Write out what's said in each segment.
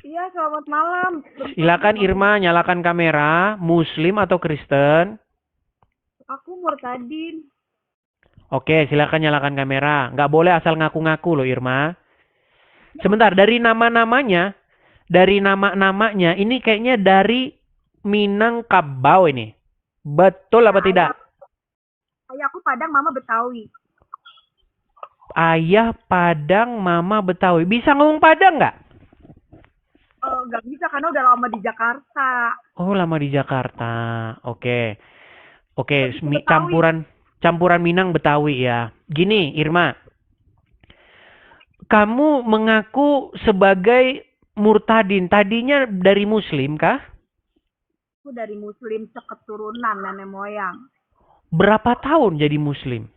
Iya, selamat malam. Silakan Irma, nyalakan kamera. Muslim atau Kristen? Aku Murtadin. Oke, silakan nyalakan kamera. Nggak boleh asal ngaku-ngaku loh Irma. Sebentar, dari nama-namanya, ini kayaknya dari Minangkabau ini. Betul Ya, apa tidak? ayahku Padang, Mama Betawi. Ayah Padang, Mama Betawi. Bisa ngomong Padang nggak? Nggak bisa karena udah lama di Jakarta. Oh, lama di Jakarta. Oke. Oke, Lebih ke Betawi. campuran campuran Minang Betawi ya. Gini, Irma, kamu mengaku sebagai murtadin. Tadinya dari Muslim kah? Aku dari Muslim seketurunan nenek moyang. Berapa tahun jadi Muslim?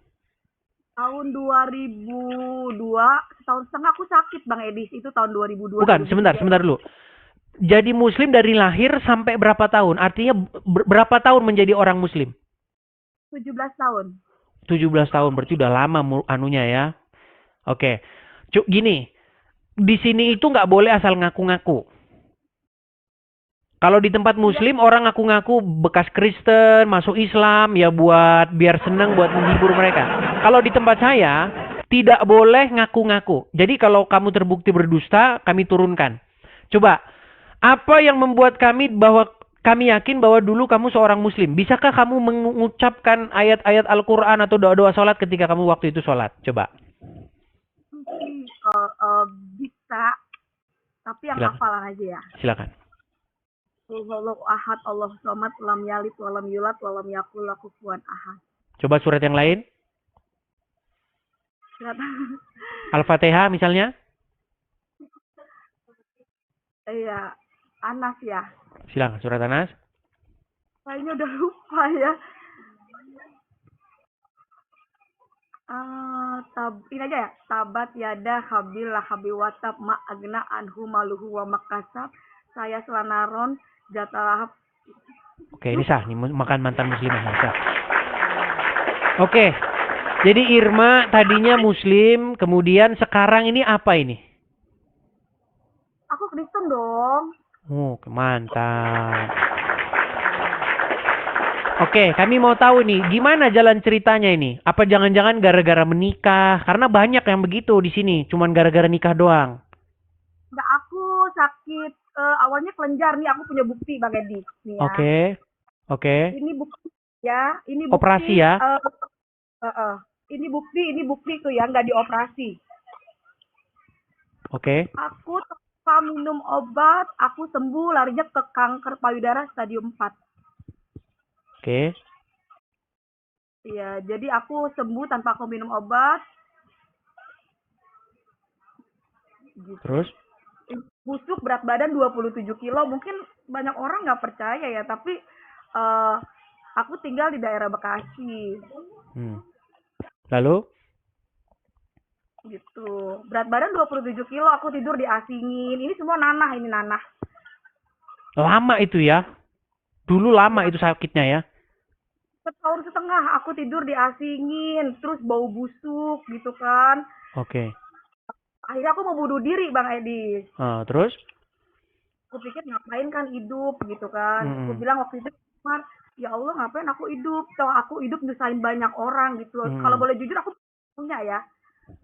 Tahun 2002, setahun setengah aku sakit Bang Edis. Itu tahun 2002, Bukan, sebentar, 2003 ya. sebentar dulu. Jadi Muslim dari lahir sampai berapa tahun? Artinya berapa tahun menjadi orang Muslim? 17 tahun. 17 tahun, berarti udah lama anunya ya. Oke. Cuk, gini, di sini itu nggak boleh asal ngaku-ngaku. Kalau di tempat Iya, Muslim orang ngaku-ngaku bekas Kristen, masuk Islam ya buat biar seneng buat menghibur mereka. Kalau di tempat saya tidak boleh ngaku-ngaku. Jadi kalau kamu terbukti berdusta, kami turunkan. Coba, apa yang membuat kami yakin bahwa dulu kamu seorang Muslim? Bisakah kamu mengucapkan ayat-ayat Al-Quran atau doa-doa sholat ketika kamu waktu itu sholat? Coba, sih, bisa. Tapi yang silakan. hafalan aja ya. Silakan. Allahu ahad, Allah somad, lam yalid, walam yulad, walam yakul lahu kufuwan ahad. Coba surat yang lain. Ternyata, Al-Fatihah misalnya. iya, Anas ya. Silakan surat Anas. Kayaknya udah lupa ya. Ini aja ya. Tabat yada habil lahabi watab ma agna anhu maluhu wa makasab. Saya selanaron jatalahap. Oke, ini sah nih makan mantan muslimah sah. Oke. Jadi Irma tadinya muslim, kemudian sekarang ini apa ini? Aku Kristen dong. Oh, mantap. Oke, kami mau tahu nih, gimana jalan ceritanya ini? Apa jangan-jangan gara-gara menikah? Karena banyak yang begitu di sini, cuman gara-gara nikah doang. Nggak, aku sakit. Awalnya kelenjar nih. Aku punya bukti Bang Edi. Nih ya. Oke, oke. Ini bukti ya. Ini Operasi bukti. ya? Ini bukti tuh ya. Nggak dioperasi. Oke, Aku tanpa minum obat, aku sembuh larinya ke kanker payudara stadium 4. oke. Iya, jadi aku sembuh tanpa aku minum obat, gitu. Terus? Busuk, berat badan 27 kilo, mungkin banyak orang nggak percaya ya, tapi uh, aku tinggal di daerah Bekasi, Hmm. Lalu? gitu. Berat badan 27 kilo, aku tidur diasingin. Ini semua nanah, ini nanah. Lama itu ya? Dulu lama Ya, itu sakitnya ya? setahun setengah aku tidur diasingin, terus bau busuk gitu kan. Oke. Akhirnya aku mau bunuh diri Bang Edi. Terus? Aku pikir ngapain kan hidup gitu kan. Aku Hmm. bilang waktu itu, Mar, ya Allah ngapain aku hidup, toh aku hidup nyusahin banyak orang gitu. Kalau Hmm. boleh jujur aku punya ya,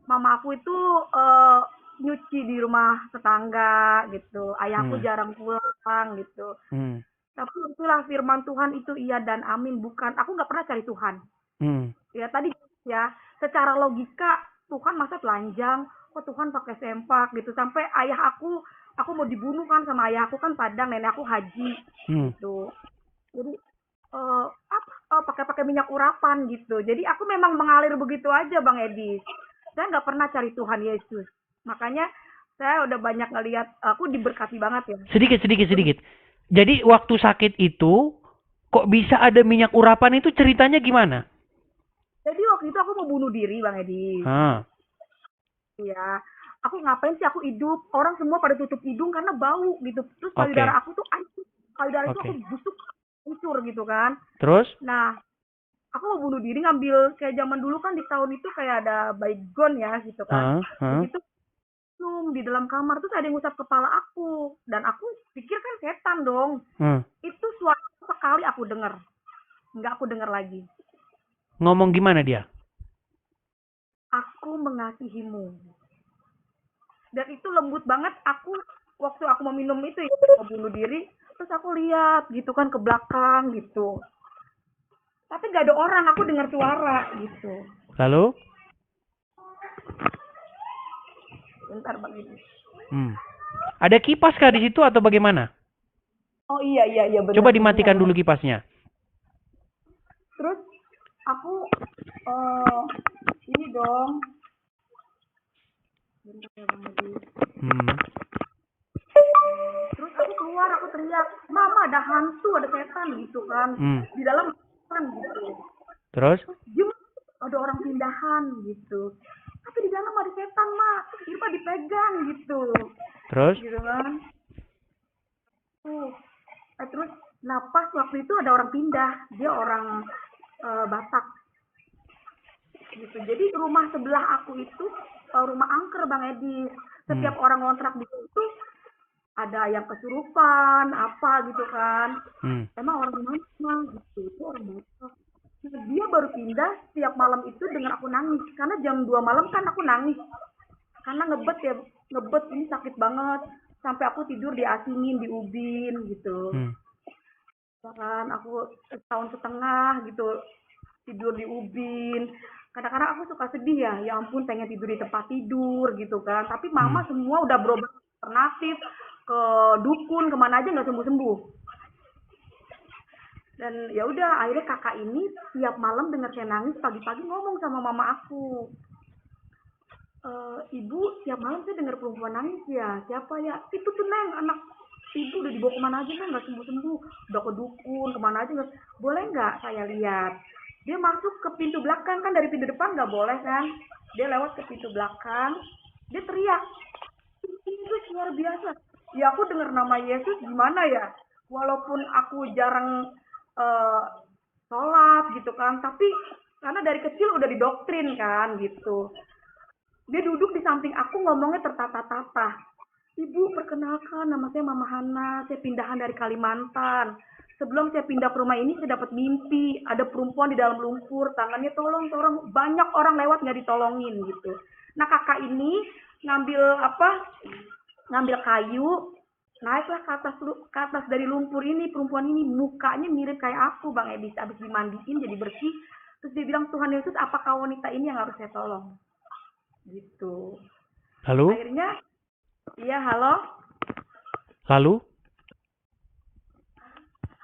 mama aku itu nyuci di rumah tetangga gitu, ayahku Hmm. jarang pulang gitu. Hmm. Tapi itulah firman Tuhan, itu iya dan amin, bukan, aku nggak pernah cari Tuhan Hmm. ya. Tadi ya, secara logika Tuhan masa telanjang, kok Tuhan pakai sempak gitu, sampai ayah aku mau dibunuh kan sama ayah aku, kan Padang, nenek aku haji Hmm. gitu. Jadi apa, pakai pakai minyak urapan gitu. Jadi aku memang mengalir begitu aja Bang Edi. Saya nggak pernah cari Tuhan Yesus. Makanya saya udah banyak ngelihat, aku diberkati banget ya. Sedikit, sedikit, Aku di, sedikit. Jadi waktu sakit itu, kok bisa ada minyak urapan itu ceritanya gimana? jadi waktu itu aku mau bunuh diri Bang Edi. Hah, Iya, aku ngapain sih aku hidup, orang semua pada tutup hidung karena bau gitu, terus payudara oke, aku tuh hancur, payudara itu aku oke. busuk, hancur gitu kan. Terus? Nah, aku mau bunuh diri, ngambil kayak zaman dulu kan di tahun itu kayak ada baygon ya gitu kan. Hah, Terus hah. itu di dalam kamar tuh ada yang ngusap kepala aku dan aku pikir kan setan dong. Hmm. Itu suara sekali aku dengar, nggak aku dengar lagi. Ngomong gimana dia? Aku mengasihimu. Dan itu lembut banget. Waktu aku mau minum itu ya, mau bunuh diri, terus aku lihat gitu kan ke belakang gitu. Tapi nggak ada orang, aku dengar suara gitu. Lalu? Bentar Bang ini. Hmm. Ada kipas kah di situ atau bagaimana? Oh iya benar. Coba dimatikan dulu kipasnya. Terus aku eh ini dong. Bentar ya Bang Edi. Hmm. Terus aku keluar, aku teriak, "Mama, ada hantu, ada setan," gitu kan. Hmm. Di dalam kan gitu. Terus? Terus "Jum, ada orang pindahan," gitu. "Tapi di dalam ada setan, Mak. Irfa dipegang," gitu. Terus? Gitu kan. Terus nah pas waktu itu ada orang pindah, dia orang Batak gitu. Jadi rumah sebelah aku itu rumah angker Bang Edi. Hmm. Setiap orang ngontrak di situ ada yang kesurupan apa gitu kan. Hmm. Emang orang mana gitu, itu orang Batak. Nah, dia baru pindah setiap malam itu dengan aku nangis karena jam 2 malam kan aku nangis karena ngebet ini sakit banget sampai aku tidur diasingin di ubin gitu. Hmm. Kan aku setahun setengah gitu tidur di ubin. Kadang-kadang aku suka sedih ya ampun pengen tidur di tempat tidur gitu kan. Tapi Hmm. mama semua udah berobat alternatif ke dukun kemana aja nggak sembuh-sembuh. Dan ya udah akhirnya kakak ini tiap malam dengar saya nangis pagi-pagi ngomong sama mama aku. Ibu tiap malam saya dengar perempuan nangis ya. Siapa ya? Itu tuh Neng, anak ibu udah dibawa kemana aja kan nggak sembuh-sembuh. Udah ke dukun kemana aja nggak. Boleh nggak saya lihat? Dia masuk ke pintu belakang kan dari pintu depan nggak boleh kan? Dia lewat ke pintu belakang. Dia teriak, Yesus luar biasa. Ya aku dengar nama Yesus gimana ya? Walaupun aku jarang eh, sholat gitu kan, tapi karena dari kecil udah didoktrin kan gitu. Dia duduk di samping aku ngomongnya tertata-tata. Ibu, perkenalkan nama saya Mama Hana, saya pindahan dari Kalimantan. Sebelum saya pindah ke rumah ini, saya dapat mimpi, ada perempuan di dalam lumpur, tangannya tolong, banyak orang lewat nggak ditolongin gitu. Nah kakak ini ngambil apa? Ngambil kayu, naiklah ke atas dari lumpur ini, perempuan ini mukanya mirip kayak aku, Bang Edis, abis dimandiin jadi bersih. Terus dia bilang, Tuhan Yesus, apakah wanita ini yang harus saya tolong? Gitu. Lalu? Akhirnya, iya halo, Lalu?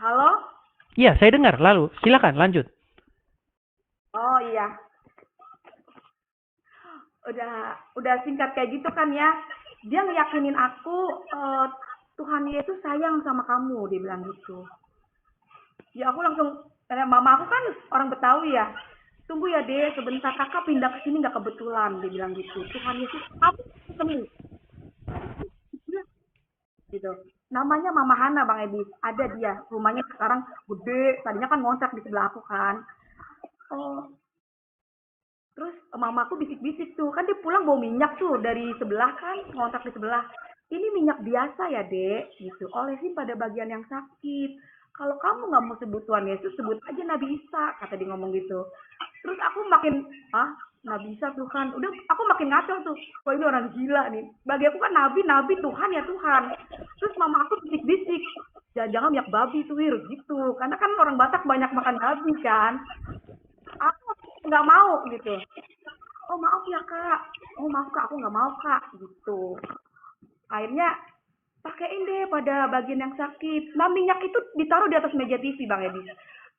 halo. Iya, saya dengar. Lalu, silakan lanjut. Oh iya, udah singkat kayak gitu kan ya. Dia ngeyakinin aku Tuhan Yesus sayang sama kamu, dia bilang gitu. Ya aku langsung, mama aku kan orang Betawi ya. Tunggu ya deh, sebentar kakak pindah ke sini nggak kebetulan, dia bilang gitu. Tuhan Yesus, kamu ketemu, gitu. Namanya Mama Hana Bang Edi, ada dia. Rumahnya sekarang gede, tadinya kan ngontrak di sebelah aku kan. Oh, terus mamaku bisik-bisik tuh, kan dia pulang bawa minyak tuh dari sebelah kan, ngontrak di sebelah. Ini minyak biasa ya dek, gitu. Olesin pada bagian yang sakit. Kalau kamu nggak mau sebut Tuhan Yesus, sebut aja Nabi Isa, kata dia ngomong gitu. Terus aku makin, Nabi Isa Tuhan. Udah, aku makin ngaco tuh. Wah ini orang gila nih. Bagi aku kan Nabi, Nabi Tuhan ya Tuhan. Terus mama aku bisik-bisik, jangan-jangan minyak babi tuh Wir, gitu. Karena kan orang Batak banyak makan babi kan. Aku nggak mau gitu. Oh maaf ya kak, oh maaf kak, aku nggak mau kak, gitu. Akhirnya pakein deh pada bagian yang sakit. Nah minyak itu ditaruh di atas meja TV Bang Edi.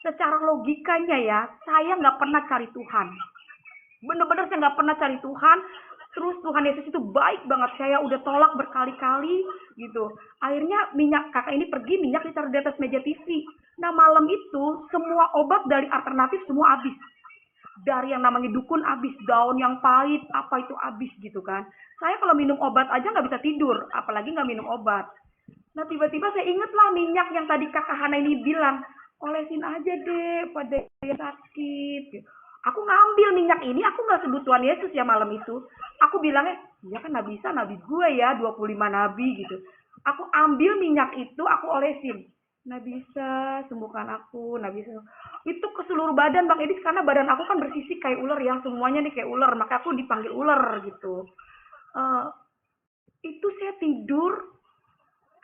Secara logikanya ya, saya nggak pernah cari Tuhan. Bener-bener saya nggak pernah cari Tuhan. Terus Tuhan Yesus itu baik banget. Saya udah tolak berkali-kali gitu. Akhirnya minyak kakak ini pergi, minyak ditaruh di atas meja TV. Nah malam itu semua obat dari alternatif semua habis. Dari yang namanya dukun habis, daun yang pahit apa itu habis gitu kan. Saya kalau minum obat aja nggak bisa tidur, apalagi nggak minum obat. Nah tiba-tiba saya inget lah minyak yang tadi kakak Hana ini bilang, olesin aja deh pada yang sakit. Aku ngambil minyak ini, aku nggak sebut Tuhan Yesus ya malam itu. Aku bilangnya, iya kan nggak bisa, nabi gue ya, 25 nabi gitu. Aku ambil minyak itu, aku olesin. Nggak bisa, sembuhkan aku, nggak bisa. Itu ke seluruh badan Bang Edi, karena badan aku kan bersisik kayak ular ya, semuanya nih kayak ular, maka aku dipanggil ular gitu. Eh, itu saya tidur,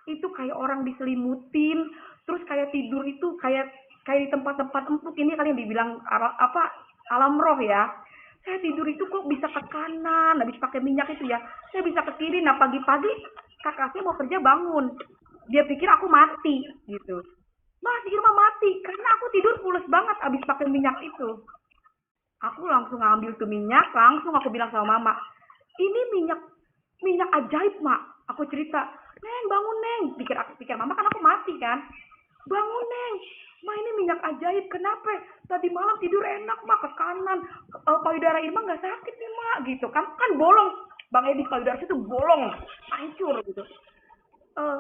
itu kayak orang diselimutin, terus kayak tidur itu kayak kayak di tempat-tempat empuk ini kalian dibilang apa alam roh ya. Saya tidur itu kok bisa ke kanan, habis pakai minyak itu ya. Saya bisa ke kiri. Nah pagi-pagi kakak saya mau kerja bangun. Dia pikir aku mati gitu. Mas, Irma mati karena aku tidur pules banget habis pakai minyak itu. Aku langsung ngambil tuh minyak, langsung aku bilang sama mama, ini minyak minyak ajaib mak. Aku cerita, neng bangun neng. Pikir mama kan aku mati kan. Bangun neng, ma ini minyak ajaib. Kenapa? Tadi malam tidur enak mak ke kanan. Payudara Irma nggak sakit nih mak gitu kan? Kan bolong. Bang Edi payudara itu bolong, hancur gitu. Eh,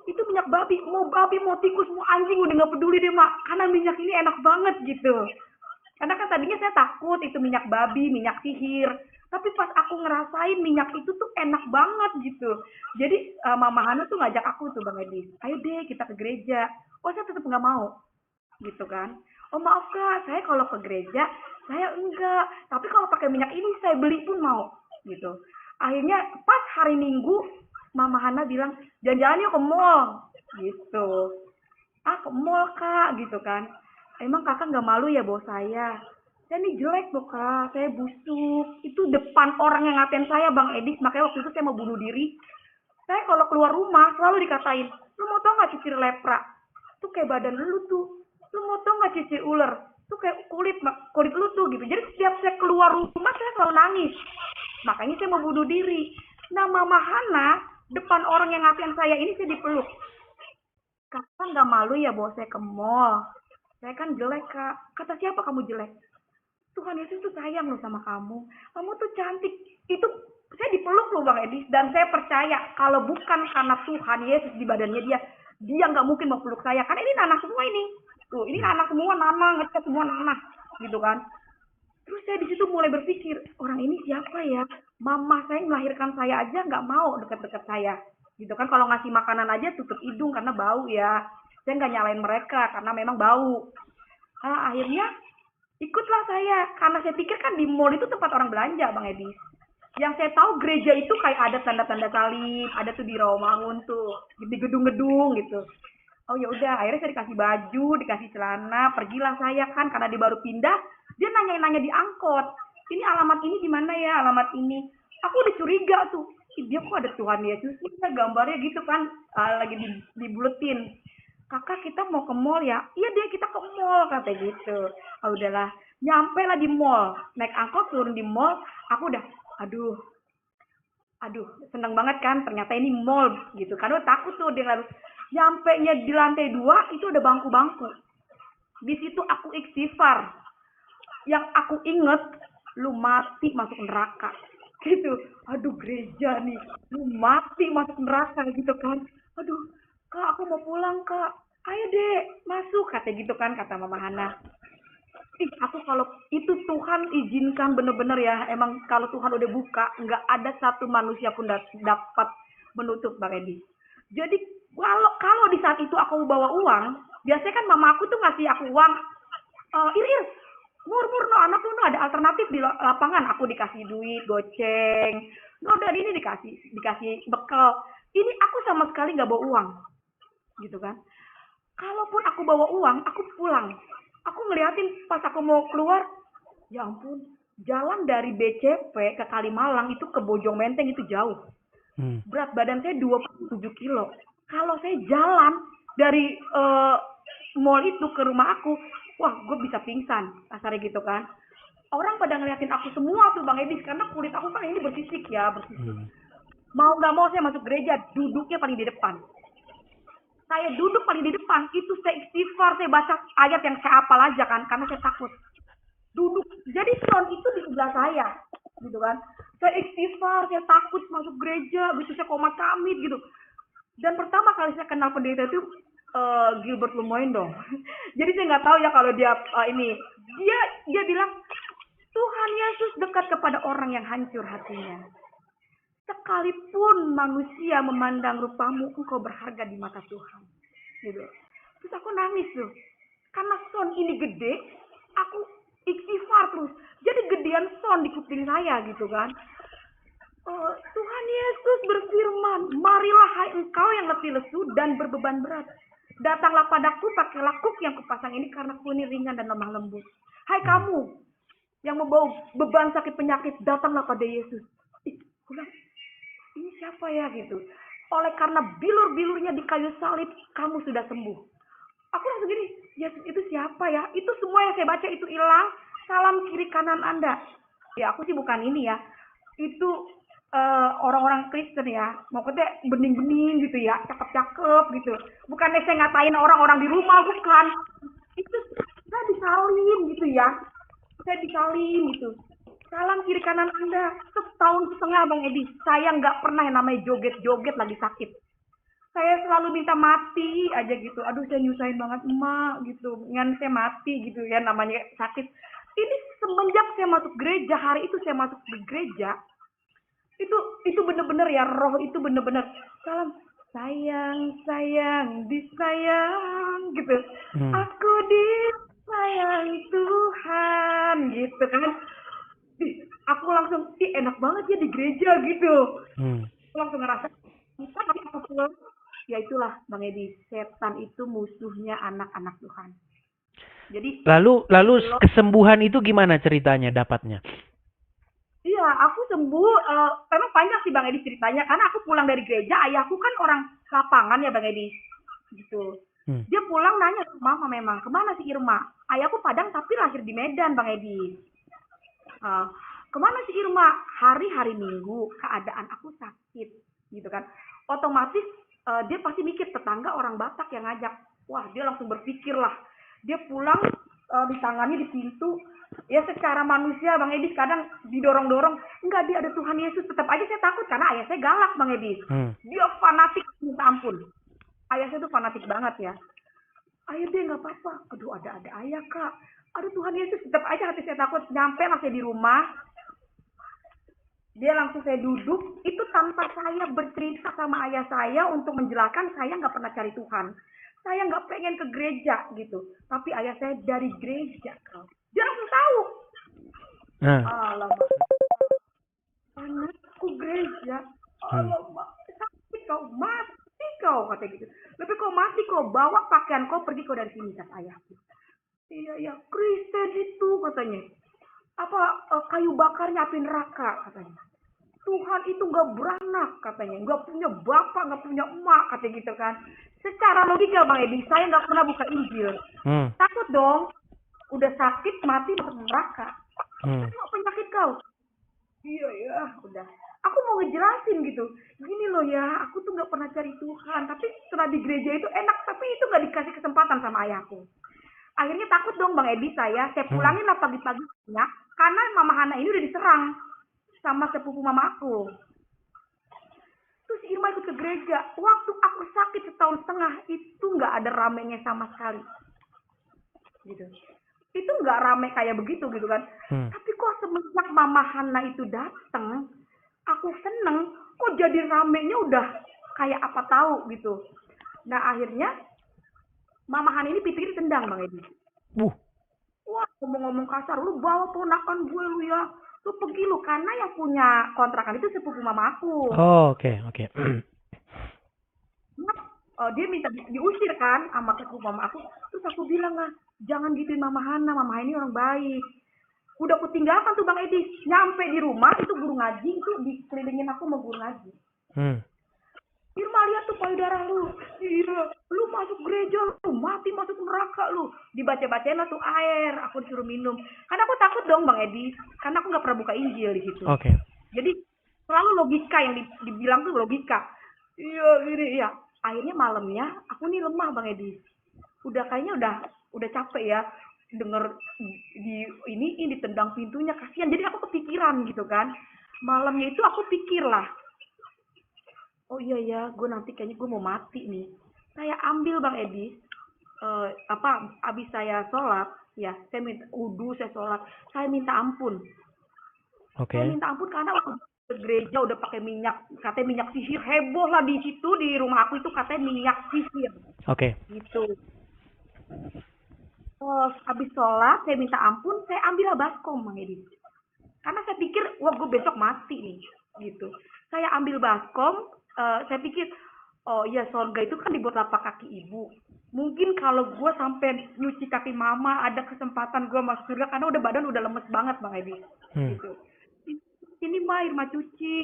itu minyak babi mau tikus mau anjing udah nggak peduli deh mak karena minyak ini enak banget gitu. Karena kan tadinya saya takut itu minyak babi, minyak sihir. Tapi pas aku ngerasain minyak itu tuh enak banget gitu. Jadi Mama Hana tuh ngajak aku tuh Bang Edi, ayo deh kita ke gereja. Oh saya tetap nggak mau gitu kan. Oh maaf kak, saya kalau ke gereja saya enggak. Tapi kalau pakai minyak ini saya beli pun mau gitu. Akhirnya pas hari Minggu Mama Hana bilang jalan-jalan yuk ke mall gitu. Ah ke mall kak gitu kan. Emang kakak nggak malu ya bawa saya nih jelek loh kak, saya busuk. Itu depan orang yang ngatain saya Bang Edi, makanya waktu itu saya mau bunuh diri. Saya kalau keluar rumah selalu dikatain, lu mau tau nggak cicir lepra? Tuh kayak badan lu tuh. Lu mau tau nggak cicir ular? Tuh kayak kulit lu tuh gitu. Jadi setiap saya keluar rumah saya selalu nangis. Makanya saya mau bunuh diri. Nah Mama Hana, depan orang yang ngatain saya ini saya dipeluk. Kakak nggak malu ya bawa saya ke mall? Saya kan jelek kak. Kata siapa kamu jelek? Tuhan Yesus tuh sayang loh sama kamu. Kamu tuh cantik. Itu saya dipeluk loh Bang Edi. Dan saya percaya kalau bukan karena Tuhan Yesus di badannya dia nggak mungkin mau peluk saya. Karena ini nanah semua ini. Tuh, ini nanah semua, nanah, ngecat semua nanah. Gitu kan. Terus saya di situ mulai berpikir, orang ini siapa ya? Mama saya melahirkan saya aja nggak mau deket-deket saya. Gitu kan, kalau ngasih makanan aja tutup hidung karena bau ya. Saya nggak nyalain mereka karena memang bau. Akhirnya ikutlah saya, karena saya pikir kan di mall itu tempat orang belanja, Bang Edi. Yang saya tahu gereja itu kayak ada tanda-tanda salib, ada tuh di Rawamangun tuh, di gedung-gedung gitu. Oh ya udah, akhirnya saya dikasih baju, dikasih celana, pergilah saya kan karena dia baru pindah, dia nanya-nanya di angkot. Ini alamat ini di mana ya, alamat ini. Aku udah curiga tuh. Dia kok ada Tuhan Yesusnya gambarnya gitu kan, lagi dibuletin. Kakak kita mau ke mall ya? Iya deh kita ke mall kata gitu. Oh udahlah, nyampe lah di mall. Naik angkot turun di mall, aku udah aduh, aduh, seneng banget kan ternyata ini mall gitu. Karena takut tuh dia harus nyampe nya di lantai 2 itu ada bangku-bangku. Di situ aku istighfar. Yang aku inget lu mati masuk neraka. Gitu. Aduh gereja nih, lu mati masuk neraka gitu kan. Aduh, Kak aku mau pulang Kak. Ayo deh, masuk kata gitu kan kata Mama Hana. Ih, aku kalau itu Tuhan izinkan bener-bener ya, emang kalau Tuhan udah buka, nggak ada satu manusia pun dapat menutup Bang Edi. Jadi kalau kalau di saat itu aku bawa uang, biasanya kan mama aku tuh ngasih aku uang, ir, mur, no anak lu no ada alternatif di lapangan, aku dikasih duit, goceng, no dari ini dikasih bekal. Ini aku sama sekali nggak bawa uang, gitu kan. Kalaupun aku bawa uang, aku pulang. Aku ngeliatin pas aku mau keluar, ya ampun, jalan dari BCP ke Kalimalang itu ke Bojong Menteng itu jauh. Berat badan saya 27 kilo. Kalau saya jalan dari mall itu ke rumah aku, wah gue bisa pingsan, kasarnya gitu kan. Orang pada ngeliatin aku semua tuh Bang Edis, karena kulit aku kan ini bersisik ya, bersisik. Mau nggak mau saya masuk gereja, duduknya paling di depan. Saya duduk paling di depan, itu saya istighfar, saya baca ayat yang saya hafal aja kan, karena saya takut. Duduk, jadi sound itu di sebelah saya, gitu kan. Saya istighfar, saya takut masuk gereja, gitu saya komat kamit gitu. Dan pertama kali saya kenal pendeta itu Gilbert Lemoyne dong. Jadi saya nggak tahu ya kalau dia ini, dia bilang Tuhan Yesus dekat kepada orang yang hancur hatinya. Sekalipun manusia memandang rupamu, engkau berharga di mata Tuhan. Gitu. Terus aku nangis tuh. Karena sound ini gede, aku istighfar terus. Jadi gedean sound di kuping saya gitu kan. Tuhan Yesus berfirman, marilah hai engkau yang letih lesu dan berbeban berat. Datanglah padaku, pakailah kuk yang kupasang ini karena ku ini ringan dan lemah lembut. Hai kamu yang membawa beban sakit penyakit, datanglah pada Yesus. Pulang, ini siapa ya gitu. Oleh karena bilur-bilurnya di kayu salib, kamu sudah sembuh. Aku langsung gini, Yesus itu siapa ya? Itu semua yang saya baca itu hilang. Salam kiri kanan Anda. Ya aku sih bukan ini ya. Itu orang-orang Kristen ya. Maksudnya bening-bening gitu ya. Cakep-cakep gitu. Bukannya saya ngatain orang-orang di rumah, bukan. Itu saya disalim gitu ya. Saya disalim gitu. Salam kiri kanan Anda. Setahun setengah Bang Edi. Saya nggak pernah yang namanya joget-joget lagi sakit. Saya selalu minta mati aja gitu. Aduh saya nyusahin banget emak gitu. Ngan saya mati gitu ya namanya sakit. Ini semenjak saya masuk gereja, hari itu saya masuk ke gereja, itu bener-bener ya, roh itu bener-bener salam sayang sayang disayang gitu. Aku disayang Tuhan gitu kan. Aku langsung enak banget ya di gereja gitu. Aku langsung ngerasa kita tapi aku pulang. Ya itulah Bang Edi, setan itu musuhnya anak-anak Tuhan. Jadi Lalu kesembuhan itu gimana ceritanya dapatnya? iya, aku sembuh. Memang banyak sih Bang Edi ceritanya. Karena aku pulang dari gereja, ayahku kan orang lapangan ya Bang Edi. Gitu. Dia pulang nanya ke mama memang, kemana si Irma? Ayahku Padang tapi lahir di Medan Bang Edi. Kemana si Irma? Hari-hari Minggu, keadaan aku sakit. Gitu kan. Otomatis dia pasti mikir tetangga orang Batak yang ngajak. Wah, dia langsung berpikir lah. Dia pulang di tangannya di pintu. Ya secara manusia Bang Edi kadang didorong-dorong. Enggak, dia ada Tuhan Yesus. Tetap aja saya takut karena ayah saya galak Bang Edi. Dia fanatik minta ampun. Ayah saya tuh fanatik banget ya. Ayah dia nggak apa-apa. Aduh ada ayah kak. Aduh Tuhan Yesus, tetap aja hati saya takut. Nyampe lah saya di rumah. Dia langsung saya duduk, itu tanpa saya bercerita sama ayah saya untuk menjelaskan saya nggak pernah cari Tuhan. Saya nggak pengen ke gereja gitu. Tapi ayah saya dari gereja. Dia langsung tahu. Alamak. Anakku gereja. Alamak. Sakit kau, mati kau, kata gitu. Lebih kau mati kau, bawa pakaian kau, pergi kau dari sini, kata ayahku. Iya, ya, Kristen itu, katanya. Apa, kayu bakarnya api neraka, katanya. Tuhan itu gak beranak katanya, gak punya bapak, gak punya emak katanya gitu kan. Secara logika Bang Edi, saya gak pernah buka Injil. Takut dong, udah sakit mati masuk neraka. Tengok penyakit kau. Iya ya, udah. Aku mau ngejelasin gitu. Gini loh ya, aku tuh gak pernah cari Tuhan, tapi setelah di gereja itu enak, tapi itu gak dikasih kesempatan sama ayahku. Akhirnya takut dong Bang Edi, saya pulangin lah pagi-pagi karena Mama Hana ini udah diserang sama sepupu mamaku. Terus Irma ikut ke gereja. Waktu aku sakit setahun setengah, itu nggak ada ramenya sama sekali. Gitu. Itu nggak rame kayak begitu gitu kan. Tapi kok semenjak Mama Hana itu datang, aku seneng. Kok jadi ramenya udah kayak apa tahu gitu. Nah akhirnya Mama Hana ini pikir tendang Bang Edi. Wah ngomong-ngomong kasar, lu bawa ponakan gue lu ya. Lu pergi lu, karena yang punya kontrakan itu sepupu mamaku. Oke. Dia minta diusir kan sama sepupu mama aku. Terus aku bilang lah, jangan gituin Mama Hana ini orang baik. Udah aku tinggalkan tuh Bang Edi. Nyampe di rumah itu guru ngaji itu dikelilingin aku sama guru ngaji. Irma lihat tuh payudara lu. Iya, lu masuk gereja lu, mati masuk neraka lu. Dibaca-bacain lah tuh air, aku disuruh minum. Karena aku takut dong Bang Edi, karena aku nggak pernah buka Injil di situ. Jadi selalu logika yang dibilang tuh logika. Iya, gini ya. Akhirnya malamnya aku nih lemah Bang Edi. Kayaknya udah capek ya denger ini ditendang pintunya, kasihan. Jadi aku kepikiran gitu kan. Malamnya itu aku pikir lah, oh iya ya, gue nanti kayaknya gue mau mati nih. Saya ambil Bang Edi, abis saya sholat, Ya, saya minta wudu, saya sholat, saya minta ampun. Saya Oke. minta ampun karena waktu ke gereja udah pakai minyak, katanya minyak sisir, heboh lah di situ, di rumah aku itu katanya minyak sisir Oke. gitu. Terus habis sholat saya minta ampun, saya ambil baskom Bang Edi. Karena saya pikir wah gue besok mati nih gitu. Saya ambil baskom, saya pikir oh iya sorga itu kan dibuat lapak kaki ibu. Mungkin kalau gue sampai nyuci kaki mama ada kesempatan gue masuk surga karena udah badan udah lemes banget Bang Edi Hmm. gitu. Ini mah air mah cuci.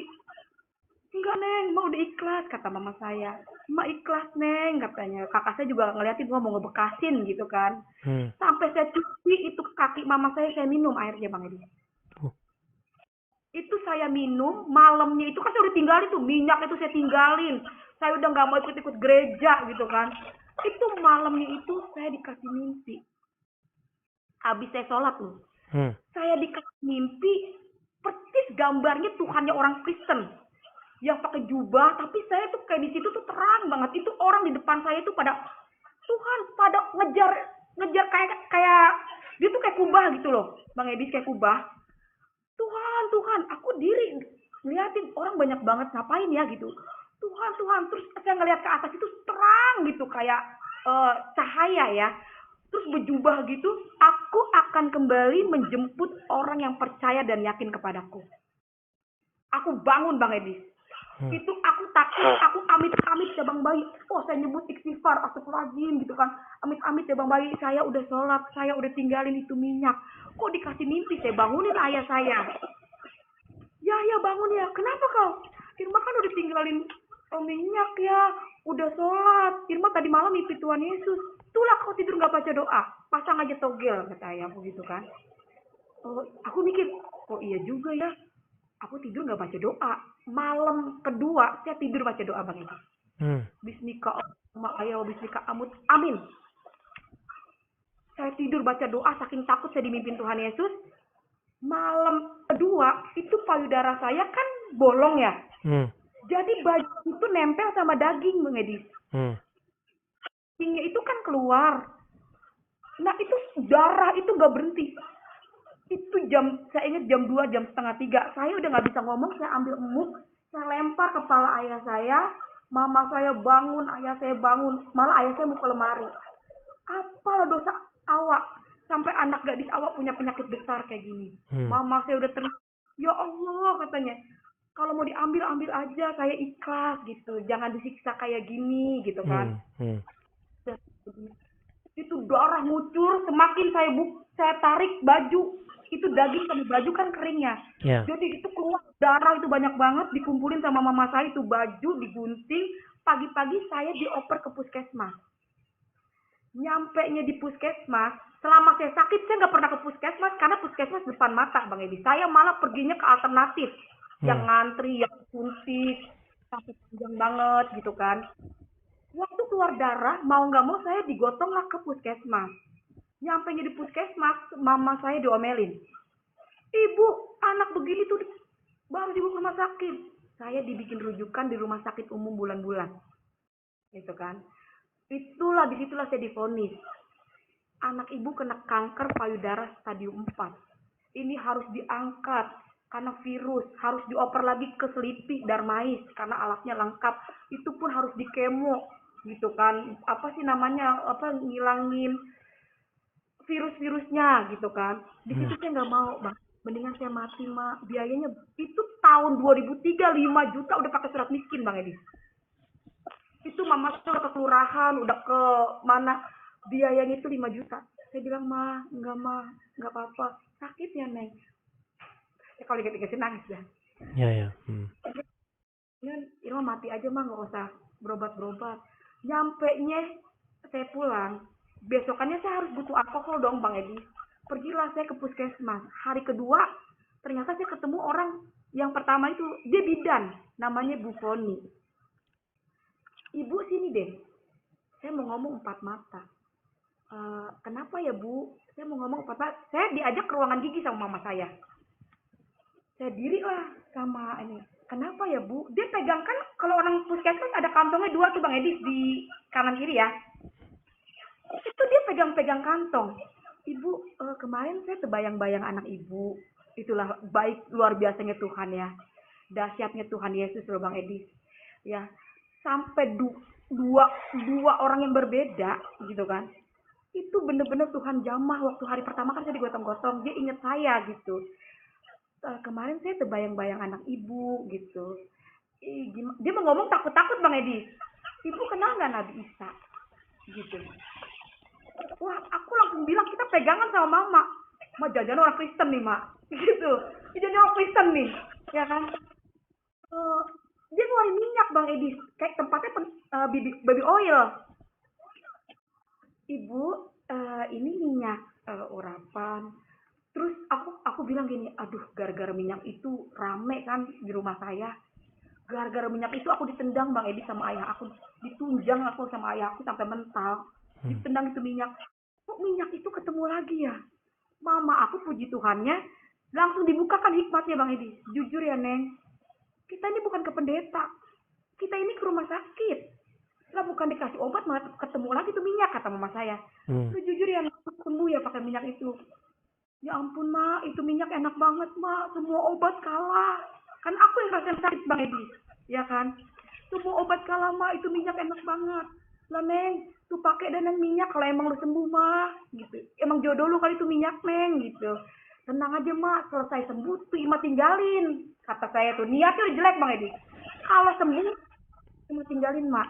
Enggak neng, mah udah ikhlas kata mama saya. Mah ikhlas neng katanya. Kakak saya juga ngeliatin gua mau ngebekasin gitu kan. Hmm. Sampai saya cuci itu kaki mama saya minum airnya Bang Edi. Uh. Itu saya minum malamnya itu kan saya udah tinggalin tuh minyak itu saya tinggalin. Saya udah nggak mau ikut-ikut gereja gitu kan. Itu malamnya itu saya dikasih mimpi. Habis saya sholat loh. Hmm. Saya dikasih mimpi persis gambarnya Tuhannya orang Kristen yang pakai jubah, tapi saya tuh kayak di situ tuh terang banget. Itu orang di depan saya tuh pada Tuhan, pada ngejar ngejar kayak kayak dia tuh kayak kubah gitu loh, Bang Edis kayak kubah. Tuhan, Tuhan, aku diri ngeliatin orang banyak banget ngapain ya gitu. Tuhan, Tuhan, terus saya ngeliat ke atas itu terang gitu kayak cahaya ya. Terus berjubah gitu, aku akan kembali menjemput orang yang percaya dan yakin kepadaku. Aku bangun Bang Edis. Hmm. Itu aku takut, aku amit-amit ya Bang Bayi. Oh saya nyebut istighfar, astagfirullahaladzim gitu kan. Amit-amit ya Bang Bayi, saya udah sholat, saya udah tinggalin itu minyak. Kok dikasih mimpi, saya bangunin ayah saya. Ya ya bangun ya, kenapa kau? Irma kan udah tinggalin minyak ya, udah sholat. Irma tadi malam mimpi Tuhan Yesus. Itulah kau tidur gak baca doa, pasang aja togel kata ayahku gitu kan. Oh, aku mikir, oh iya juga ya, aku tidur nggak baca doa. Malam kedua saya tidur baca doa Bang Edi. Hmm. Bismika Allahumma ayo bismika amut. Amin. Saya tidur baca doa saking takut saya dimimpin Tuhan Yesus. Malam kedua itu payudara saya kan bolong ya. Hmm. Jadi baju itu nempel sama daging Bang Edi. Hmm. Dagingnya itu kan keluar. Nah itu darah itu nggak berhenti. Itu saya ingat jam 2 jam setengah 3 saya udah nggak bisa ngomong, saya ambil emuk, saya lempar kepala ayah saya, mama saya bangun, ayah saya bangun, malah ayah saya mau ke lemari. Apalah dosa awak sampai anak gadis awak punya penyakit besar kayak gini. Hmm. Mama saya udah ya Allah katanya, kalau mau diambil ambil aja, saya ikhlas gitu, jangan disiksa kayak gini gitu kan. Hmm. Hmm. Itu darah ngucur, semakin saya tarik baju, itu daging sama baju kan keringnya. Ya. Jadi itu keluar darah itu banyak banget, dikumpulin sama mama saya itu baju digunting. Pagi-pagi saya dioper ke puskesmas. Nyampenya di puskesmas, selama saya sakit saya nggak pernah ke puskesmas karena puskesmas depan mata Bang Edi. Saya malah perginya ke alternatif yang Hmm. ngantri, yang suntik, sampai panjang banget gitu kan. Waktu keluar darah, mau nggak mau saya digotong lah ke puskesmas. Nyampe di puskesmas, mama saya diomelin. Ibu, anak begini tuh baru dibawa ke rumah sakit. Saya dibikin rujukan di rumah sakit umum bulan-bulan. Gitu kan. Disitulah saya divonis. Anak ibu kena kanker payudara stadium 4. Ini harus diangkat karena virus, harus dioper lagi ke selipih darmais karena alatnya lengkap. Itu pun harus dikemo gitu kan. Apa sih namanya? Apa ngilangin virus-virusnya gitu kan. Di situ Hmm. saya nggak mau, Bang. Mendingan saya mati, Mak. Biayanya itu tahun 2003 5 juta udah pakai surat miskin, Bang Edi. Itu mama saya udah ke kelurahan, udah ke mana, biayanya itu 5 juta. Saya bilang, mah, nggak apa-apa. Sakit ya, Neng. Ya, kalau dikasih nangis dah. Ya, ya. Hmm. Ya, Irma mati aja mah, nggak usah berobat-berobat. Nyampe nya saya pulang, besokannya saya harus butuh alkohol dong Bang Edi. Pergilah saya ke puskesmas. Hari kedua, ternyata saya ketemu orang yang pertama itu, dia bidan, namanya Bu Foni. Ibu sini deh, saya mau ngomong empat mata. Kenapa ya Bu? Saya mau ngomong empat mata. Saya diajak ke ruangan gigi sama mama saya. Saya diri lah sama ini. Kenapa ya Bu? Dia pegang kan kalau orang puskesmas ada kantongnya dua tuh Bang Edi di kanan kiri ya. Itu dia pegang-pegang kantong. Ibu, kemarin saya terbayang-bayang anak Ibu. Itulah baik luar biasanya Tuhan ya. Dahsyatnya Tuhan Yesus loh Bang Edi. Ya, sampai dua, dua orang yang berbeda gitu kan. Itu bener-bener Tuhan jamah waktu hari pertama kan saya digotong-gotong. Dia inget saya gitu. Kemarin saya terbayang-bayang anak Ibu gitu. Dia mau ngomong takut-takut Bang Edi. Ibu kenal nggak Nabi Isa? Gitu. Wah, aku langsung bilang kita pegangan sama mama. Ma jajan orang Kristen nih, Mak. Gitu. Jajan orang Kristen nih. Ya kan? Eh, dia ngeluarin minyak, Bang Edi. Kayak tempatnya baby oil. Ibu, ini minyak urapan. Terus aku bilang gini, aduh gara-gara minyak itu rame kan di rumah saya. Gara-gara minyak itu aku ditendang Bang Edi sama ayah aku. Ditunjang aku sama ayah aku sampai mental. Hmm. Ditendang itu minyak. Kok minyak itu ketemu lagi ya? Mama aku puji Tuhannya langsung dibukakan hikmatnya Bang Edi. Jujur ya Neng, kita ini bukan ke pendeta. Kita ini ke rumah sakit. Lah bukan dikasih obat malah ketemu lagi tuh minyak kata mama saya. Hmm. Lu jujur ya sembuh ya pakai minyak itu. Ya ampun mak, itu minyak enak banget mak. Semua obat kalah. Kan aku yang rasain sakit Bang Edi. Ya kan? Semua obat kalah mak, itu minyak enak banget. Lah Neng, tuh pakai dan minyak kalau emang lu sembuh mah gitu. Emang jodoh lu kali itu minyak Neng gitu. Tenang aja mak, selesai sembuh tuh Ima tinggalin. Kata saya tuh, niatnya udah jelek Bang Edi. Kalau sembuh, Ima tinggalin mak.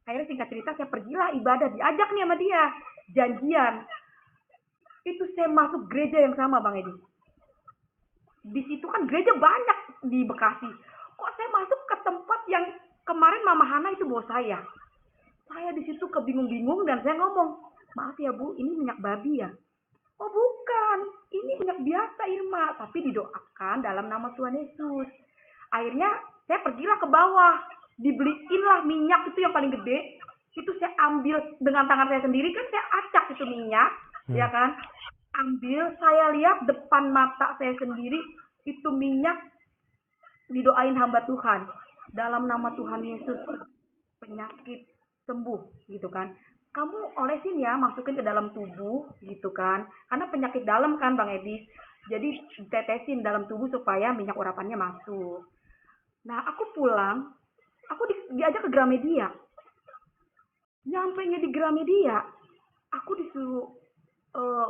Akhirnya singkat cerita saya pergilah ibadah, diajak nih sama dia. Janjian. Itu saya masuk gereja yang sama Bang Edi. Di situ kan gereja banyak di Bekasi. Kok saya masuk ke tempat yang kemarin Mama Hana itu bawa saya. Saya di situ kebingung-bingung dan saya ngomong, maaf ya Bu, ini minyak babi ya? Oh bukan, ini minyak biasa Irma, tapi didoakan dalam nama Tuhan Yesus. Akhirnya saya pergilah ke bawah, dibeliinlah minyak itu yang paling gede. Itu saya ambil dengan tangan saya sendiri kan saya acak itu minyak, ya kan? Ambil, saya lihat depan mata saya sendiri itu minyak didoain hamba Tuhan dalam nama Tuhan Yesus penyakit sembuh gitu kan. Kamu olesin ya, masukin ke dalam tubuh gitu kan. Karena penyakit dalam kan Bang Edi. Jadi ditetesin dalam tubuh supaya minyak urapannya masuk. Nah, aku pulang, aku diajak ke Gramedia. Nyampainya di Gramedia, aku disuruh eh,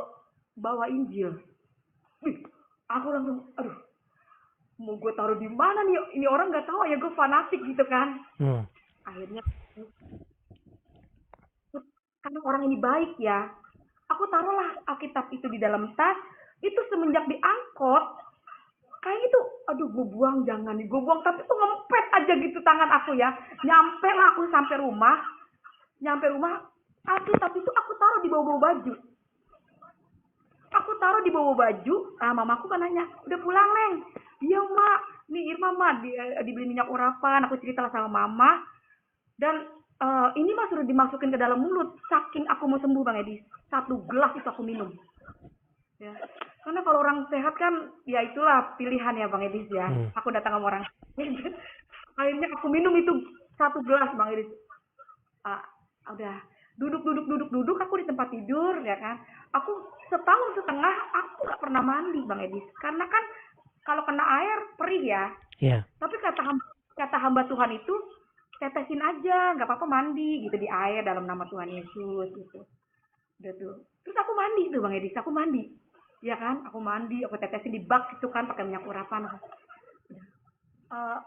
bawa Injil. Wih, aku langsung, aduh, mau gue taruh di mana nih? Ini orang nggak tahu ya gue fanatik gitu kan. Akhirnya karena orang ini baik ya, aku taruhlah Alkitab itu di dalam tas. Itu semenjak diangkut, kayak itu, aduh gue buang jangan nih, gue buang tapi tuh ngempet aja gitu tangan aku ya. Nyampe lah aku sampai rumah, Alkitab itu aku taruh di bawah-bawah baju. Aku taruh di bawah baju, mamaku kan nanya, udah pulang Neng? Iya mak, nih Irma mak dibeli minyak urapan, aku cerita sama mama, dan ini mah sudah dimasukin ke dalam mulut, saking aku mau sembuh Bang Edi, 1 gelas itu aku minum. Ya. Karena kalau orang sehat kan, ya itulah pilihan ya Bang Edis ya. Aku datang sama orang. Akhirnya aku minum itu 1 gelas Bang Edis. Ah, udah duduk aku di tempat tidur ya kan. Aku setahun setengah aku nggak pernah mandi Bang Edis. Karena kan kalau kena air perih ya. Yeah. Tapi kata hamba Tuhan itu tetesin aja, nggak apa-apa mandi gitu di air dalam nama Tuhan Yesus gitu. Udah tuh. Terus aku mandi tuh Bang Edis, aku mandi. Ya kan, aku mandi, aku tetesin di bak itu kan pakai minyak urapan.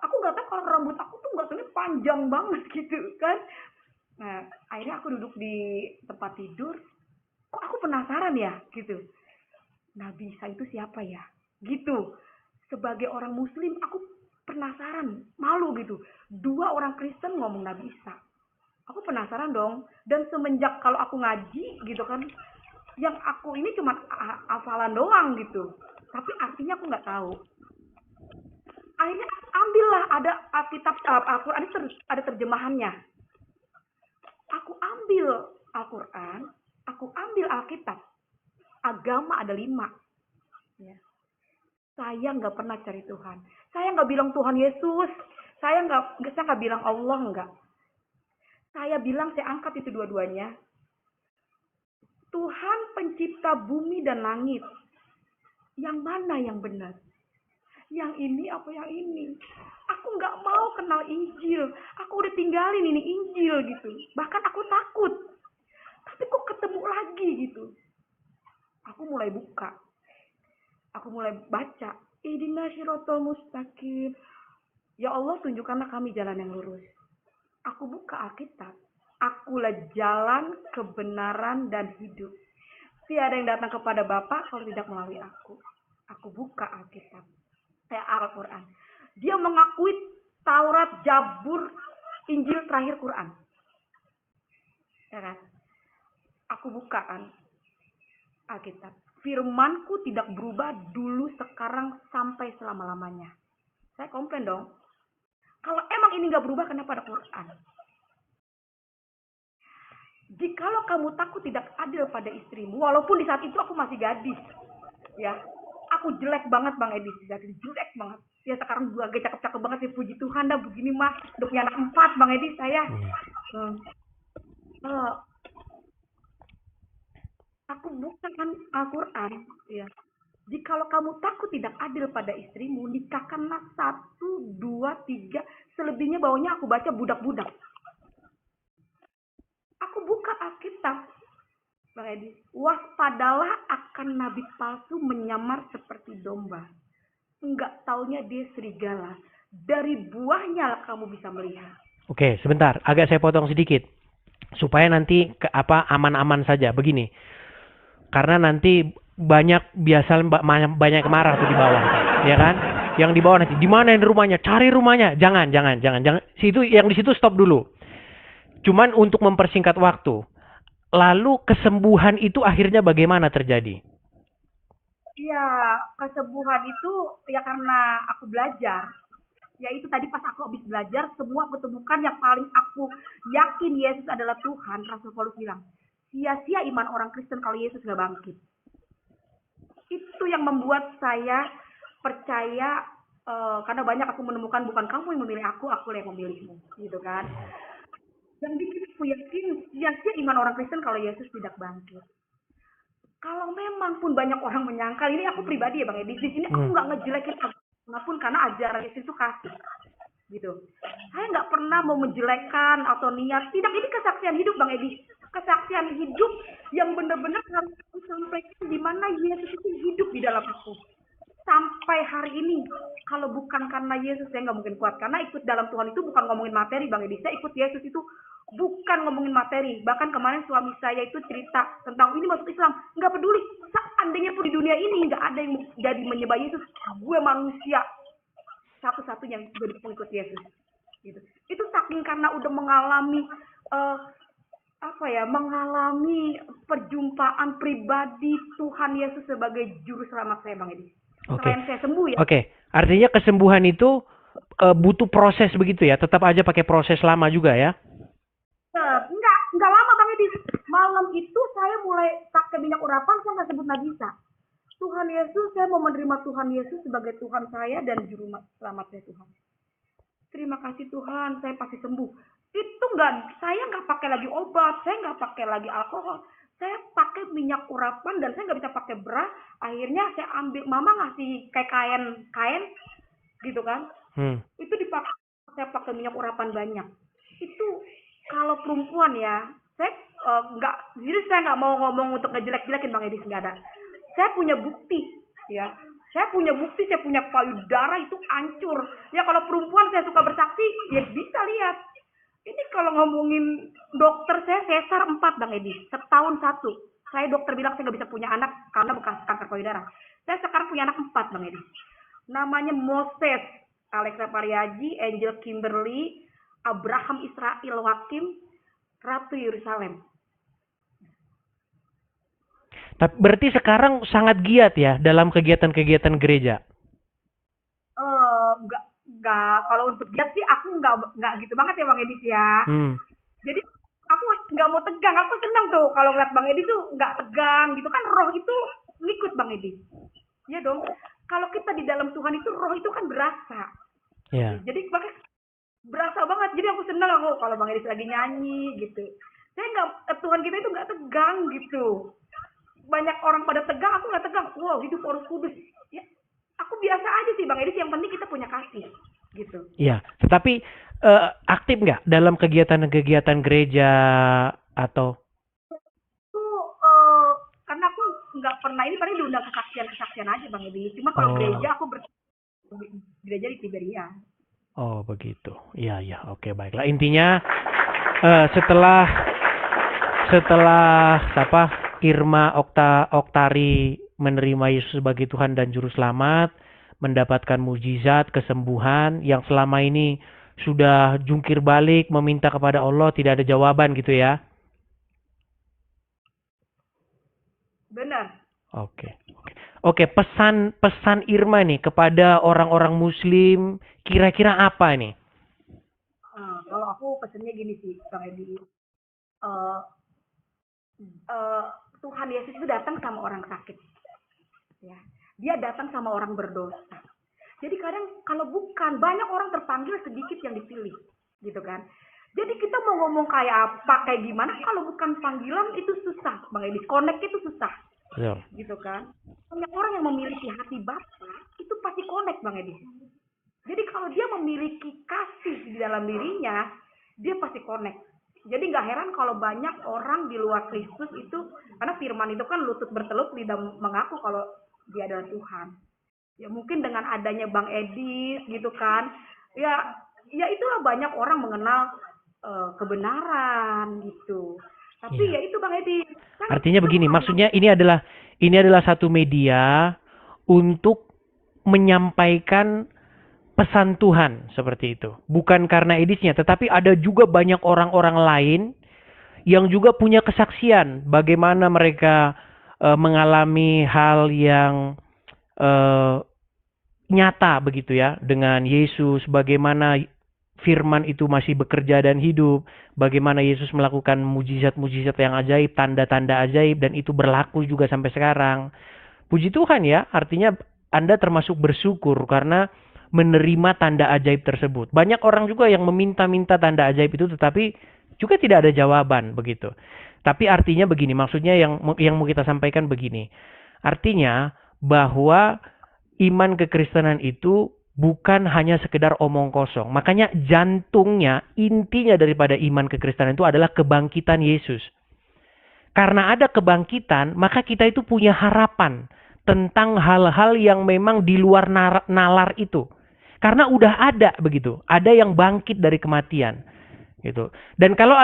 Aku nggak tahu kalau rambut aku tuh nggak tahu panjang banget gitu kan. Nah, akhirnya aku duduk di tempat tidur. Kok aku penasaran ya gitu. Nabi Isa itu siapa ya? Gitu. Sebagai orang Muslim, aku penasaran, malu gitu. 2 orang Kristen ngomong Nabi Isa. Aku penasaran dong. Dan semenjak kalau aku ngaji gitu kan, yang aku ini cuma hafalan doang gitu. Tapi artinya aku nggak tahu. Akhirnya ambillah ada Alkitab Al-Quran ada terjemahannya. Aku ambil Al-Quran, aku ambil Alkitab. Agama ada 5. Ya. Saya nggak pernah cari Tuhan. Saya nggak bilang Tuhan Yesus. Saya nggak bilang Allah nggak. Saya bilang saya angkat itu dua-duanya. Tuhan pencipta bumi dan langit. Yang mana yang benar? Yang ini apa yang ini? Aku nggak mau kenal Injil. Aku udah tinggalin ini Injil gitu. Bahkan aku takut. Tapi kok ketemu lagi gitu. Aku mulai buka. Aku mulai baca. Ihdinas siratal mustaqim. Ya Allah, tunjukkanlah kami jalan yang lurus. Aku buka Alkitab. Akulah jalan, kebenaran, dan hidup. Tiada yang datang kepada Bapa kalau tidak melalui aku. Aku buka Alkitab. Al-Quran. Dia mengakui Taurat, Zabur, Injil, terakhir Quran. Ya kan? Aku bukaan Alkitab. Firmanku tidak berubah dulu, sekarang, sampai selama-lamanya. Saya komplain dong. Kalau emang ini nggak berubah, kenapa ada Quran? Jikalau kamu takut tidak adil pada istrimu, walaupun di saat itu aku masih gadis, ya, aku jelek banget Bang Edi, jadi jelek banget. Ya sekarang juga agak cakep-cakep banget sih, puji Tuhan dah begini mah, udah punya anak 4 Bang Edi saya. Aku bukan Al-Quran, ya. Jikalau kamu takut tidak adil pada istrimu, nikahkanlah 1, 2, 3, selebihnya bawahnya aku baca budak-budak. Aku buka Alkitab, Bang Edi. Waspadalah akan nabi palsu menyamar seperti domba. Enggak taunya dia serigala. Dari buahnya lah kamu bisa melihat. Oke, sebentar. Agak saya potong sedikit. Supaya nanti aman-aman saja. Begini. Karena nanti banyak marah tuh di bawah. Ya kan? Yang di bawah nanti, di mana yang rumahnya? Cari rumahnya. Jangan. Situ yang di situ stop dulu. Cuman untuk mempersingkat waktu. Lalu kesembuhan itu akhirnya bagaimana terjadi? Iya, kesembuhan itu ya karena aku belajar. Ya itu tadi pas aku habis belajar, semua aku temukan yang paling aku yakin Yesus adalah Tuhan. Rasul Paulus bilang, sia-sia iman orang Kristen kalau Yesus gak bangkit. Itu yang membuat saya percaya, karena banyak aku menemukan bukan kamu yang memilih aku yang memilihmu, gitu kan. Yang bikin aku yakin sia-sia iman orang Kristen kalau Yesus tidak bangkit. Kalau memang pun banyak orang menyangkal, ini aku pribadi ya Bang Edi, di sini aku nggak ngejelekin apapun karena ajaran Yesus itu kasih, gitu. Saya nggak pernah mau menjelekkan atau niat, tidak, ini kesaksian hidup Bang Edi, kesaksian hidup yang benar-benar harus aku sampaikan di mana Yesus itu hidup di dalam aku. Sampai hari ini, kalau bukan karena Yesus saya nggak mungkin kuat, karena ikut dalam Tuhan itu bukan ngomongin materi Bang Edi, saya ikut Yesus itu bukan ngomongin materi. Bahkan kemarin suami saya itu cerita tentang ini masuk Islam, nggak peduli, seandainya pun di dunia ini nggak ada yang jadi menyembah Yesus, gue manusia satu-satunya yang jadi pengikut Yesus, gitu. Itu saking karena udah mengalami mengalami perjumpaan pribadi Tuhan Yesus sebagai juru selamat saya Bang Edi. Selain saya sembuh ya. Oke. Artinya kesembuhan itu butuh proses begitu ya? Tetap aja pakai proses lama juga ya? Enggak lama Bang Edi. Malam itu saya mulai pakai minyak urapan, saya nggak sebut nagisa. Tuhan Yesus, saya mau menerima Tuhan Yesus sebagai Tuhan saya dan juru selamat saya Tuhan. Terima kasih Tuhan, saya pasti sembuh. Itu saya nggak pakai lagi obat, saya nggak pakai lagi alkohol. Saya pakai minyak urapan dan saya nggak bisa pakai bra. Akhirnya saya ambil, mama ngasih kayak kain gitu kan. Itu dipakai, saya pakai minyak urapan banyak. Itu kalau perempuan ya, saya jadi saya nggak mau ngomong untuk ngejelek-jelekin Bang Edi, nggak ada. Saya punya bukti, ya. Saya punya bukti, saya punya payudara itu hancur. Ya kalau perempuan saya suka bersaksi, ya bisa lihat. Ini kalau ngomongin dokter saya sesar 4 Bang Edi, setahun 1. Saya dokter bilang saya nggak bisa punya anak karena bekas kanker payudara. Saya sekarang punya anak 4 Bang Edi. Namanya Moses, Alexa Pariaji, Angel Kimberly, Abraham Israel Wakim, Ratu Yerusalem. Berarti sekarang sangat giat ya dalam kegiatan-kegiatan gereja? Enggak. Kalau untuk giat sih aku enggak gitu banget ya Bang Edi ya. Jadi aku nggak mau tegang. Aku senang tuh kalau ngeliat Bang Edi tuh nggak tegang gitu kan, roh itu ngikut Bang Edi. Iya dong. Kalau kita di dalam Tuhan itu roh itu kan berasa. Yeah. Jadi berasa banget. Jadi aku senang kalau Bang Edi lagi nyanyi gitu. Saya nggak, Tuhan kita itu nggak tegang gitu. banyak orang pada tegang, aku nggak tegang. Wow, hidup Roh Kudus. Ya, aku biasa aja sih Bang Edis, yang penting kita punya kasih gitu. Iya, tetapi aktif nggak dalam kegiatan-kegiatan gereja atau? Itu karena aku nggak pernah, ini paling diundang kesaksian-kesaksian aja Bang Edis. Cuma kalau Oh, gereja aku gereja di Tiberia. oh begitu. Iya, iya, oke baiklah. Intinya setelah apa Irma Oktari menerima Yesus sebagai Tuhan dan Juru Selamat, mendapatkan mujizat, kesembuhan yang selama ini sudah jungkir balik meminta kepada Allah tidak ada jawaban gitu ya. Benar. Oke. Oke, pesan Irma nih kepada orang-orang muslim kira-kira apa nih? Kalau aku pesennya gini sih Bang Edi. Eh, eh, Tuhan Yesus itu datang sama orang sakit. Ya. Dia datang sama orang berdosa. Jadi kadang kalau bukan, banyak orang terpanggil, sedikit yang dipilih. Gitu kan. Jadi kita mau ngomong kayak apa, kayak gimana, kalau bukan panggilan itu susah Bang Edi. Connect itu susah. Betul. Gitu kan. Banyak orang yang memiliki hati Bapa itu pasti connect Bang Edi. Jadi kalau dia memiliki kasih di dalam dirinya, dia pasti connect. Jadi nggak heran kalau banyak orang di luar Kristus itu, karena firman itu kan lutut bertelut lidah mengaku kalau dia adalah Tuhan. Ya mungkin dengan adanya Bang Edis gitu kan, ya itulah banyak orang mengenal kebenaran gitu. Tapi Ya. ya itu Bang Edis. Kan Artinya begini, semua maksudnya ini adalah satu media untuk menyampaikan pesan Tuhan seperti itu. Bukan karena edisnya, tetapi ada juga banyak orang-orang lain yang juga punya kesaksian bagaimana mereka mengalami hal yang nyata begitu ya dengan Yesus, bagaimana firman itu masih bekerja dan hidup, bagaimana Yesus melakukan mujizat-mujizat yang ajaib, tanda-tanda ajaib, dan itu berlaku juga sampai sekarang. Puji Tuhan ya, artinya Anda termasuk bersyukur karena menerima tanda ajaib tersebut. Banyak orang juga yang meminta-minta tanda ajaib itu tetapi juga tidak ada jawaban begitu. Tapi artinya begini, maksudnya yang mau kita sampaikan begini. Artinya bahwa iman kekristenan itu bukan hanya sekedar omong kosong. Makanya jantungnya, intinya daripada iman kekristenan itu adalah kebangkitan Yesus. Karena ada kebangkitan, maka kita itu punya harapan tentang hal-hal yang memang di luar nalar itu. Karena udah ada begitu, ada yang bangkit dari kematian. Gitu. Dan kalau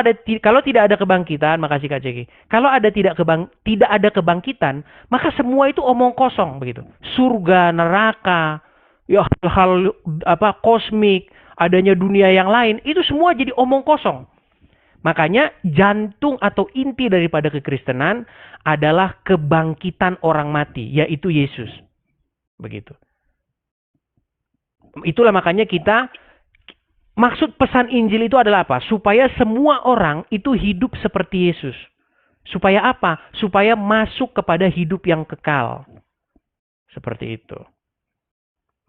tidak ada kebangkitan, makasih Kak Ceki. Kalau tidak ada kebangkitan, maka semua itu omong kosong begitu. Surga, neraka, ya hal-hal kosmik, adanya dunia yang lain, itu semua jadi omong kosong. Makanya jantung atau inti daripada kekristenan adalah kebangkitan orang mati, yaitu Yesus. Begitu. Itulah makanya maksud pesan Injil itu adalah apa? Supaya semua orang itu hidup seperti Yesus. Supaya apa? Supaya masuk kepada hidup yang kekal. Seperti itu.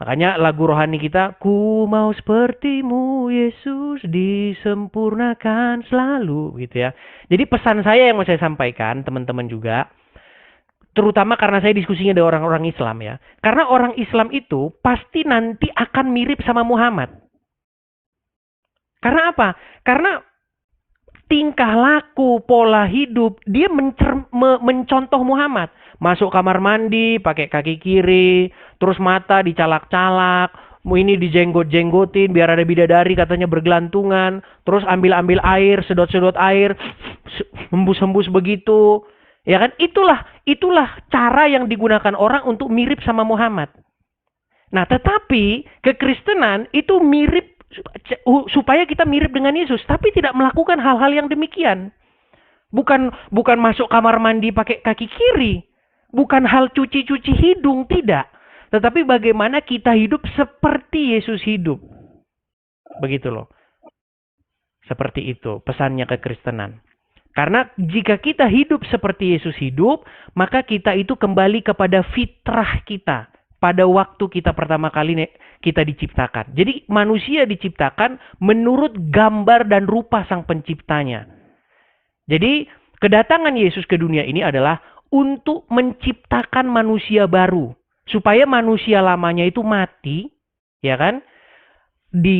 Makanya lagu rohani kita, ku mau sepertimu Yesus disempurnakan selalu gitu ya. Jadi pesan saya yang mau saya sampaikan teman-teman juga, terutama karena saya diskusinya dengan orang-orang Islam ya. Karena orang Islam itu pasti nanti akan mirip sama Muhammad. Karena apa? Karena tingkah laku, pola hidup, dia mencontoh Muhammad. Masuk kamar mandi, pakai kaki kiri, terus mata dicalak-calak, ini dijenggot-jenggotin, biar ada bidadari katanya bergelantungan, terus ambil-ambil air, sedot-sedot air, hembus-hembus begitu. Ya kan? Itulah cara yang digunakan orang untuk mirip sama Muhammad. Nah, tetapi kekristenan itu mirip supaya kita mirip dengan Yesus, tapi tidak melakukan hal-hal yang demikian. Bukan masuk kamar mandi pakai kaki kiri, bukan hal cuci-cuci hidung, tidak. Tetapi bagaimana kita hidup seperti Yesus hidup. Begitu loh. Seperti itu pesannya kekristenan. Karena jika kita hidup seperti Yesus hidup, maka kita itu kembali kepada fitrah kita. Pada waktu kita pertama kali kita diciptakan. Jadi manusia diciptakan menurut gambar dan rupa sang penciptanya. Jadi kedatangan Yesus ke dunia ini adalah untuk menciptakan manusia baru. Supaya manusia lamanya itu mati, ya kan?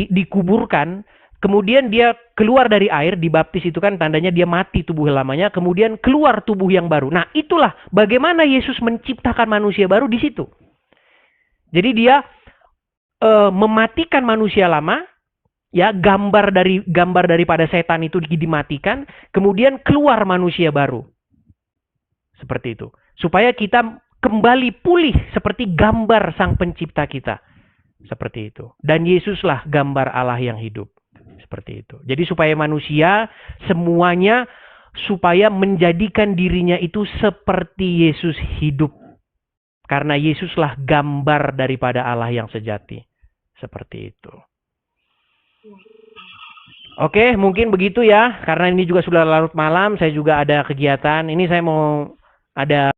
Dikuburkan, kemudian dia keluar dari air, dibaptis itu kan tandanya dia mati tubuh lamanya, kemudian keluar tubuh yang baru. Nah, itulah bagaimana Yesus menciptakan manusia baru di situ. Jadi dia mematikan manusia lama, ya, gambar daripada setan itu dimatikan, kemudian keluar manusia baru. Seperti itu. Supaya kita kembali pulih seperti gambar Sang Pencipta kita. Seperti itu. Dan Yesuslah gambar Allah yang hidup. Seperti itu. Jadi supaya manusia semuanya supaya menjadikan dirinya itu seperti Yesus hidup. Karena Yesuslah gambar daripada Allah yang sejati. Seperti itu. Oke, mungkin begitu ya. Karena ini juga sudah larut malam, saya juga ada kegiatan. Ini saya mau ada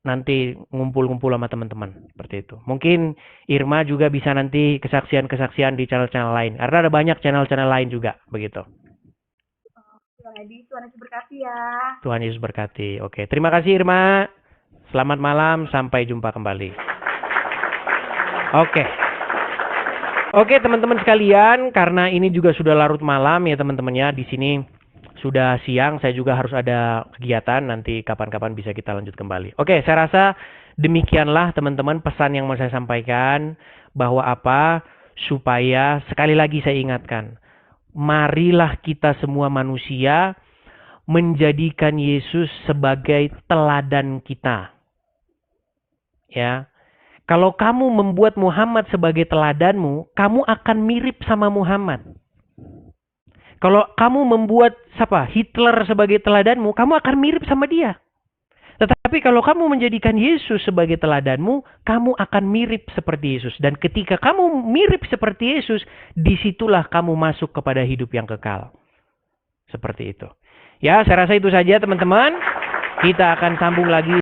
nanti ngumpul-ngumpul sama teman-teman. Seperti itu. Mungkin Irma juga bisa nanti kesaksian-kesaksian di channel-channel lain. Karena ada banyak channel-channel lain juga. Begitu. Tuhan Yesus berkati ya. Tuhan Yesus berkati. Oke, terima kasih Irma. Selamat malam, sampai jumpa kembali. Oke teman-teman sekalian, karena ini juga sudah larut malam ya teman-teman ya. Di sini sudah siang, saya juga harus ada kegiatan, nanti kapan-kapan bisa kita lanjut kembali. Oke, saya rasa demikianlah teman-teman pesan yang mau saya sampaikan, bahwa apa? Supaya sekali lagi saya ingatkan, marilah kita semua manusia menjadikan Yesus sebagai teladan kita. Ya. Kalau kamu membuat Muhammad sebagai teladanmu, kamu akan mirip sama Muhammad. Kalau kamu membuat Hitler sebagai teladanmu, kamu akan mirip sama dia. Tetapi kalau kamu menjadikan Yesus sebagai teladanmu, kamu akan mirip seperti Yesus. Dan ketika kamu mirip seperti Yesus, disitulah kamu masuk kepada hidup yang kekal. Seperti itu. Ya, saya rasa itu saja teman-teman. Kita akan sambung lagi